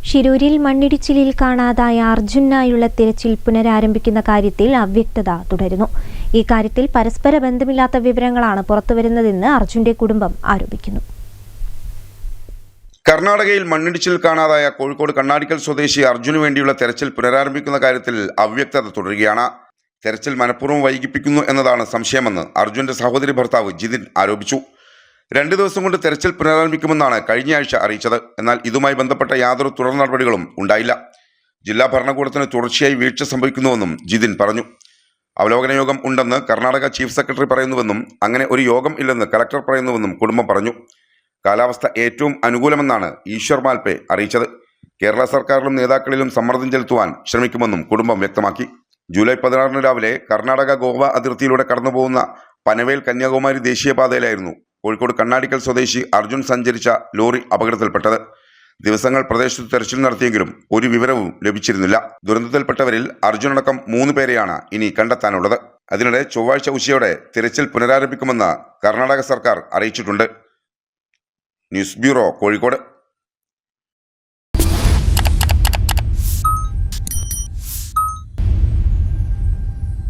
ഷിരൂരിൽ മണ്ണിടിച്ചിലിൽ കാണാതായ അർജുനായുള്ള തിരച്ചിൽ പുനരാരംഭിക്കുന്ന കാര്യത്തിൽ അവ്യക്തത തുടരുന്നു. ഈ കാര്യത്തിൽ പരസ്പര ബന്ധമില്ലാത്ത വിവരങ്ങളാണ് പുറത്തുവരുന്നതെന്ന് അർജുന്റെ കുടുംബം ആരോപിക്കുന്നു. കർണാടകയിൽ മണ്ണിടിച്ചിൽ കാണാതായ കോഴിക്കോട് കണ്ണാടിക്കൽ സ്വദേശി അർജുനു വേണ്ടിയുള്ള തെരച്ചിൽ പുനരാരംഭിക്കുന്ന കാര്യത്തിൽ അവ്യക്തത തുടരുകയാണ്. തെരച്ചിൽ മനഃപൂർവ്വം വൈകിപ്പിക്കുന്നു എന്നതാണ് സംശയമെന്ന് അർജുന്റെ സഹോദരി ഭർത്താവ് ജിതിൻ ആരോപിച്ചു. 2 ദിവസം കൊണ്ട് തെരച്ചിൽ പുനരാരംഭിക്കുമെന്നാണ് കഴിഞ്ഞയാഴ്ച അറിയിച്ചത്. എന്നാൽ ഇതുമായി ബന്ധപ്പെട്ട യാതൊരു തുടർ നടപടികളും ഉണ്ടായില്ല. ജില്ലാ ഭരണകൂടത്തിന് തുടർച്ചയായി വീഴ്ച സംഭവിക്കുന്നുവെന്നും ജിതിൻ പറഞ്ഞു. അവലോകന യോഗം ഉണ്ടെന്ന് കർണാടക ചീഫ് സെക്രട്ടറി പറയുന്നുവെന്നും അങ്ങനെ ഒരു യോഗം ഇല്ലെന്ന് കലക്ടർ പറയുന്നുവെന്നും കുടുംബം പറഞ്ഞു. കാലാവസ്ഥ ഏറ്റവും അനുകൂലമെന്നാണ് ഈശ്വർ മാൽപെ അറിയിച്ചത്. കേരള സർക്കാരിലും നേതാക്കളിലും സമ്മർദ്ദം ചെലുത്തുവാൻ ശ്രമിക്കുമെന്നും കുടുംബം വ്യക്തമാക്കി. ജൂലൈ 16 രാവിലെ കർണാടക ഗോവ അതിർത്തിയിലൂടെ കടന്നുപോകുന്ന പനവേൽ കന്യാകുമാരി ദേശീയപാതയിലായിരുന്നു കോഴിക്കോട് കണ്ണാടിക്കൽ സ്വദേശി അർജുൻ സഞ്ചരിച്ച ലോറി അപകടത്തിൽപ്പെട്ടത്. ദിവസങ്ങൾ പ്രദേശത്ത് തെരച്ചിൽ നടത്തിയെങ്കിലും ഒരു വിവരവും ലഭിച്ചിരുന്നില്ല. ദുരന്തത്തിൽപ്പെട്ടവരിൽ അർജുനടക്കം 3 പേരെയാണ് ഇനി കണ്ടെത്താനുള്ളത്. അതിനിടെ ചൊവ്വാഴ്ച ഉച്ചയോടെ തിരച്ചിൽ പുനരാരംഭിക്കുമെന്ന് കർണാടക സർക്കാർ അറിയിച്ചിട്ടുണ്ട്. News bureau, Kozhikode.